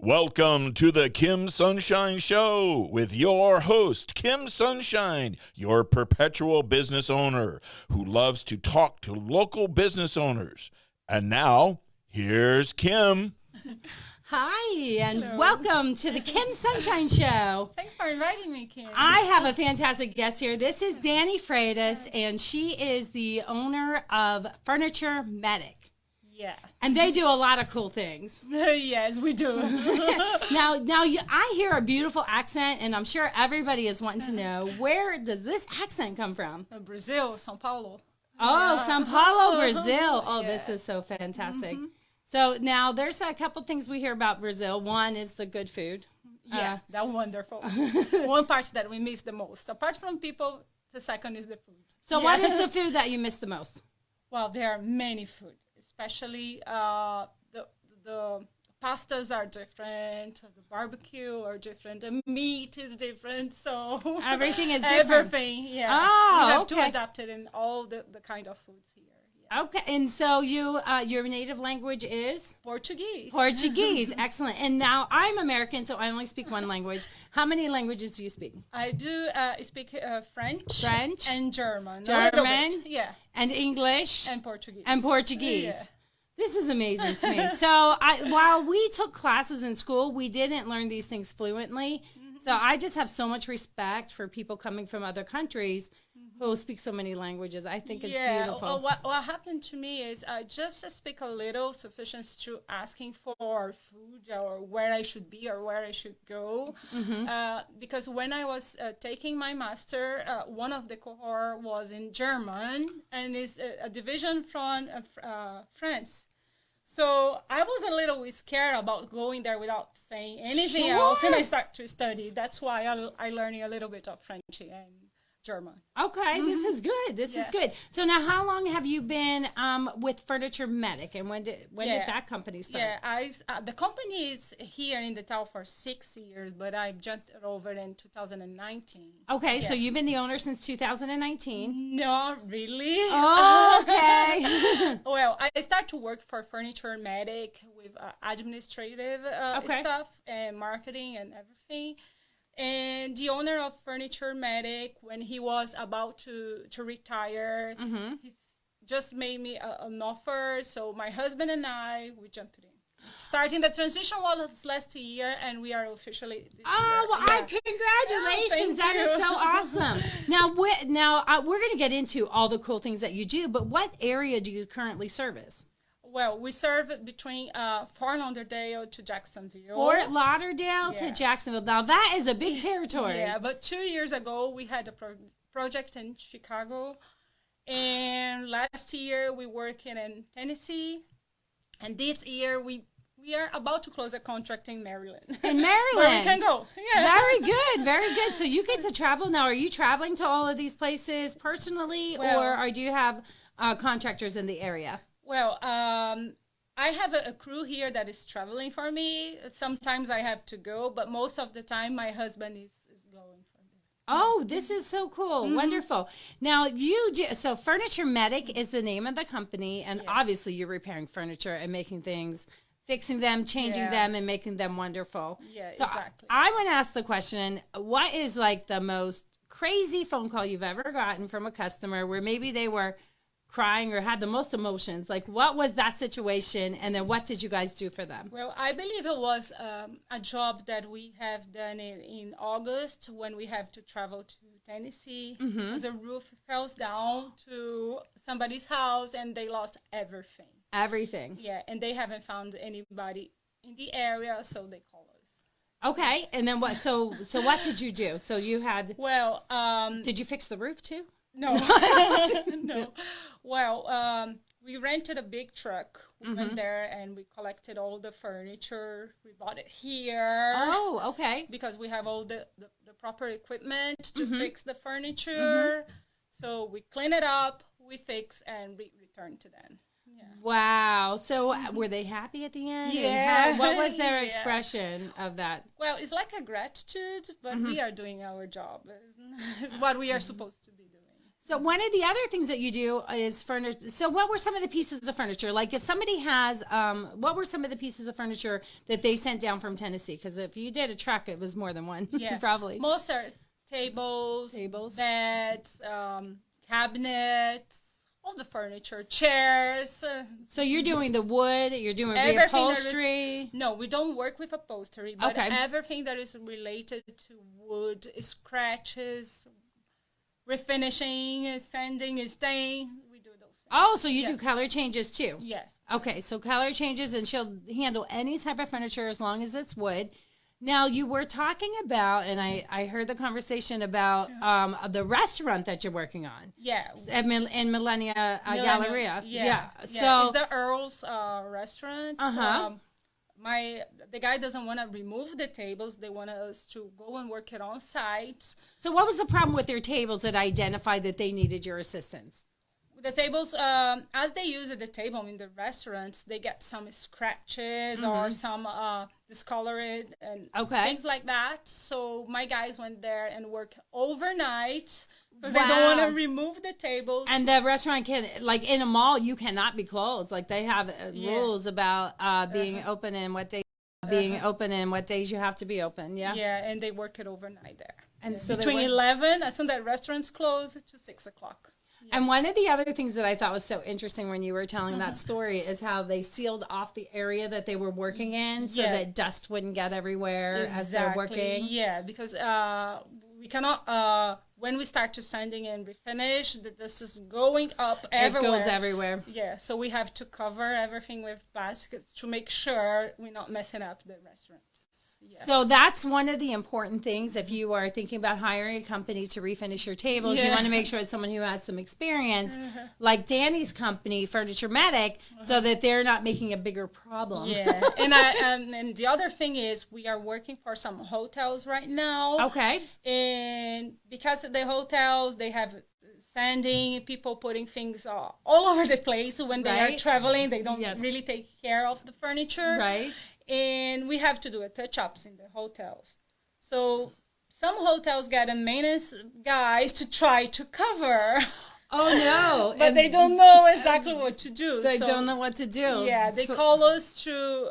Welcome to the Kim Sunshine Show with your host, Kim Sunshine, your perpetual business owner who loves to talk to local business owners. And now, here's Kim. Hi, and Hello. welcome to the Kim Sunshine Show. Thanks for inviting me, Kim. I have a fantastic guest here. This is Dani Freitas, and she is the owner of Furniture Medic. Yeah. And they do a lot of cool things. Yes, we do. I hear a beautiful accent, and I'm sure everybody is wanting to know, where does this accent come from? Brazil, São Paulo. Oh, Yeah. São Paulo, Brazil. Oh, Yeah. this is so fantastic. So now there's a couple things we hear about Brazil. One is the good food. Yeah, that's wonderful. One part that we miss the most. Apart from people, the second is the food. So what is the food that you miss the most? Well, there are many food, especially the pastas are different, the barbecue are different, the meat is different, so Everything is different. Everything, yeah. Oh, we have okay. to adapt it in all the kind of foods here. Yeah. Okay, and so your native language is Portuguese. Portuguese. Excellent. And now I'm American, so I only speak one language. How many languages do you speak? I do speak French, French, and German. German, a little bit, yeah, and English, and Portuguese. Portuguese. Yeah. This is amazing to me. So while we took classes in school, we didn't learn these things fluently. So I just have so much respect for people coming from other countries who speak so many languages. I think it's beautiful. What happened to me is I just speak a little, sufficient to asking for food or where I should be or where I should go. Because when I was taking my master, one of the cohort was in German and is a division from France. So I was a little scared about going there without saying anything else, and I start to study. That's why I learning a little bit of French and German. Okay, this is good. This is good. So now, how long have you been with Furniture Medic, and when did that company start? Yeah, the company is here in the town for 6 years, but I jumped over in 2019. Okay, so you've been the owner since 2019. Not really. Oh, okay. Well, I started to work for Furniture Medic with administrative stuff and marketing and everything. And the owner of Furniture Medic, when he was about to retire, he just made me an offer. So my husband and we jumped in. Starting the transition was last year, and we are officially this year. Well, congratulations. Thank That is you. so awesome. Now, we're going to get into all the cool things that you do, but what area do you currently service? Well, we serve between Fort Lauderdale to Jacksonville. Fort Lauderdale to Yeah. Jacksonville. Now, that is a big territory. Yeah, but 2 years ago, we had a project in Chicago. And last year, we worked in Tennessee. And this year, we are about to close a contract in Maryland. In Maryland. Where we can go. Yeah. Very good, very good. So you get to travel now. Are you traveling to all of these places personally, or do you have contractors in the area? Well, I have a crew here that is traveling for me. Sometimes I have to go, but most of the time my husband is going for me. Oh, this is so cool. Wonderful. Now, so Furniture Medic is the name of the company, and obviously you're repairing furniture and making things, fixing them, changing them, and making them wonderful. Yeah, so exactly. I want to ask the question, what is like the most crazy phone call you've ever gotten from a customer where maybe they were crying or had the most emotions? Like, what was that situation, and then what did you guys do for them? Well, I believe it was a job that we have done in August when we have to travel to Tennessee. Because a roof fell down to somebody's house and they lost everything. Everything. Yeah, and they haven't found anybody in the area, so they call us. Okay, and then what? So what did you do? So you had. Well, did you fix the roof too? No, no. Well, we rented a big truck. We went there and we collected all the furniture. We bought it here. Oh, okay. Because we have all the proper equipment to fix the furniture. So we clean it up, we fix, and we return to them. Yeah. Wow. So were they happy at the end? Yeah. And what was their Yeah. expression of that? Well, it's like a gratitude, but we are doing our job. It's what we are supposed to be doing. So one of the other things that you do is furniture. So what were some of the pieces of furniture? Like if somebody has, what were some of the pieces of furniture that they sent down from Tennessee? Because if you did a truck, it was more than one, Yeah, probably. most are tables, beds, cabinets, all the furniture, chairs. So you're doing the wood, you're doing Everything that reupholstery. No, we don't work with upholstery, but Okay. everything that is related to wood, scratches, refinishing, sanding, staining, we do those things. Oh, so you do color changes too? Yeah. Okay, so color changes, and she'll handle any type of furniture as long as it's wood. Now, you were talking about, and I heard the conversation about the restaurant that you're working on. Yeah. In Millennia Galleria. Yeah. So it's the Earl's restaurant. The guy doesn't want to remove the tables. They want us to go and work it on site. So what was the problem with their tables that identified that they needed your assistance? The tables, as they use the table in the restaurants, they get some scratches or some discolored and things like that. So my guys went there and worked overnight because they don't want to remove the tables. And the restaurant can, like in a mall, you cannot be closed. Like they have rules about being open and what days open and what days you have to be open. Yeah. Yeah, and they work it overnight there. And so between 11, as soon as that restaurant's closed, to 6 o'clock. And one of the other things that I thought was so interesting when you were telling that story is how they sealed off the area that they were working in so that dust wouldn't get everywhere as they're working. Yeah, because we cannot, when we start to sanding and refinish, the dust is going up everywhere. It goes everywhere. Yeah, so we have to cover everything with plastic to make sure we're not messing up the restaurant. Yeah. So that's one of the important things. If you are thinking about hiring a company to refinish your tables, you want to make sure it's someone who has some experience, like Dani's company, Furniture Medic, so that they're not making a bigger problem. Yeah, and the other thing is we are working for some hotels right now. Okay. And because the hotels, they have sanding, people putting things all over the place. So when they are traveling, they don't really take care of the furniture. Right. And we have to do a touch-ups in the hotels. So some hotels get a maintenance guys to try to cover. Oh, no. But they don't know exactly what to do. They don't know what to do. Yeah, they call us to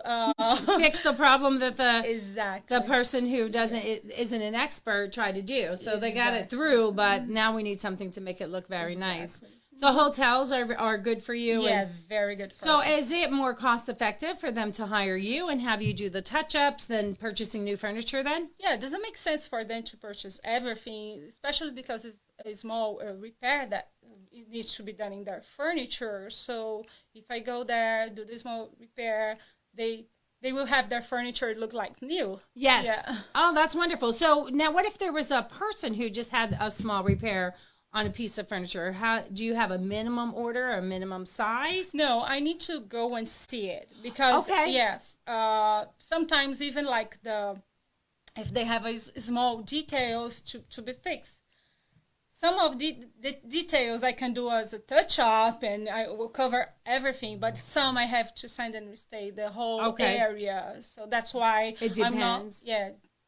fix the problem that exactly the person who isn't an expert tried to do. So they got it through, but now we need something to make it look very nice. So hotels are good for you? Yeah, very good for So us. is it more cost effective for them to hire you and have you do the touch-ups than purchasing new furniture then? Yeah, it doesn't make sense for them to purchase everything, especially because it's a small repair that it needs to be done in their furniture. So if I go there, do this small repair, they will have their furniture look like new. Yes. Yeah. Oh, that's wonderful. So now what if there was a person who just had a small repair on a piece of furniture? How do you have a minimum order or a minimum size? No, I need to go and see it because sometimes even like if they have small details to be fixed, some of the details I can do as a touch up and I will cover everything, but some I have to sand and restate the whole area. So that's why it depends.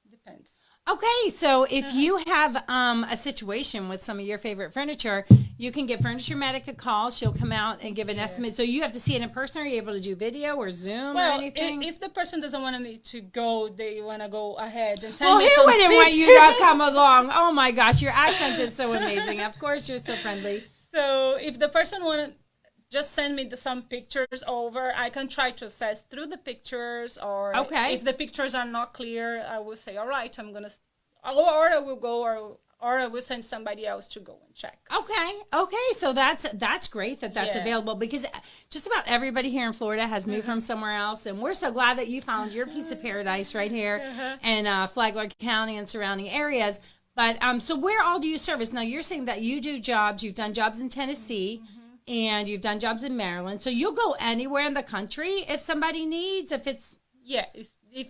Depends. Okay, so if you have a situation with some of your favorite furniture, you can give Furniture Medic a call. She'll come out and give an estimate. So you have to see it in person, or are you able to do video or Zoom or anything? If the person doesn't want me to go, they want to go ahead and send me who some wouldn't want pictures. you to come along? Oh my gosh, your accent is so amazing. Of course, you're so friendly. So if the person want just send me some pictures over. I can try to assess through the pictures, or if the pictures are not clear, I will say, all right, or I will go, or I will send somebody else to go and check. Okay. So that's great that's available, because just about everybody here in Florida has moved from somewhere else, and we're so glad that you found your piece of paradise right here in Flagler County and surrounding areas. But so where all do you service? Now you're saying that you do jobs. You've done jobs in Tennessee. And you've done jobs in Maryland. So you'll go anywhere in the country if somebody needs, if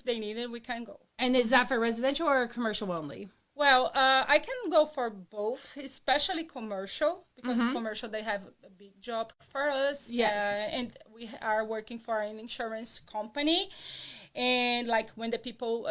they need it, we can go. And is that for residential or commercial only? Well, I can go for both, especially commercial, because commercial, they have a big job for us. Yes. And we are working for an insurance company. And like when the people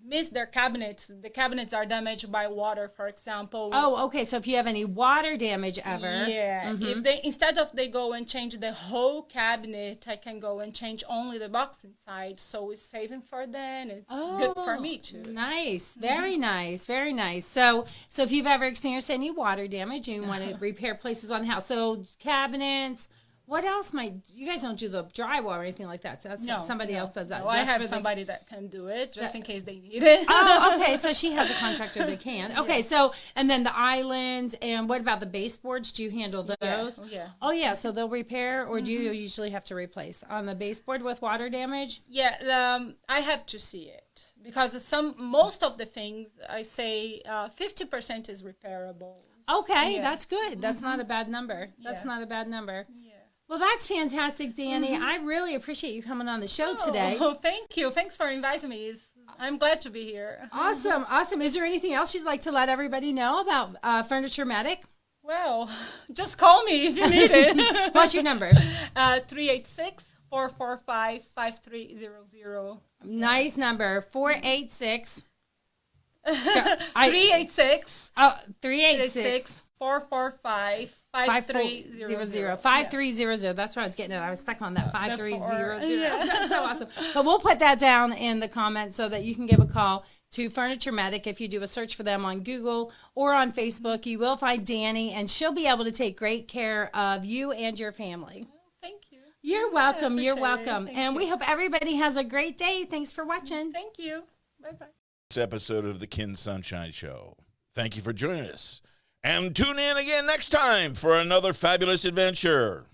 miss their cabinets. The cabinets are damaged by water, for example. Oh, okay. So if you have any water damage ever. Yeah. If they, instead of they go and change the whole cabinet, I can go and change only the box inside. So it's saving for them. It's good for me too. Nice. Very nice. Very nice. So if you've ever experienced any water damage and you want to repair places on the house, so cabinets, what else might, you guys don't do the drywall or anything like that. So that's somebody else does that. No, I have somebody that can do it just in case they need it. Oh, okay. So she has a contractor that can. Okay. Yeah. So, and then the islands, and what about the baseboards? Do you handle those? Yeah. Oh, yeah. So they'll repair, or do you usually have to replace on the baseboard with water damage? Yeah. I have to see it because most of the things I say 50% is repairable. Okay. That's good. That's not a bad number. That's not a bad number. Yeah. Well, that's fantastic, Dani. I really appreciate you coming on the show today. Oh, thank you. Thanks for inviting me. I'm glad to be here. Awesome. Awesome. Is there anything else you'd like to let everybody know about Furniture Medic? Well, just call me if you need it. What's your number? 386-445-5300. Nice number. 486. 386. Oh, 386. 445-5300. 5300. That's what I was getting at. I was stuck on that 5300. Yeah. That's so awesome. But we'll put that down in the comments so that you can give a call to Furniture Medic. If you do a search for them on Google or on Facebook, you will find Dani, and she'll be able to take great care of you and your family. Thank you. You're welcome. You're welcome. Thank and you. we hope everybody has a great day. Thanks for watching. Thank you. Bye-bye. This episode of the Kim Sunshine Show. Thank you for joining us. And tune in again next time for another fabulous adventure.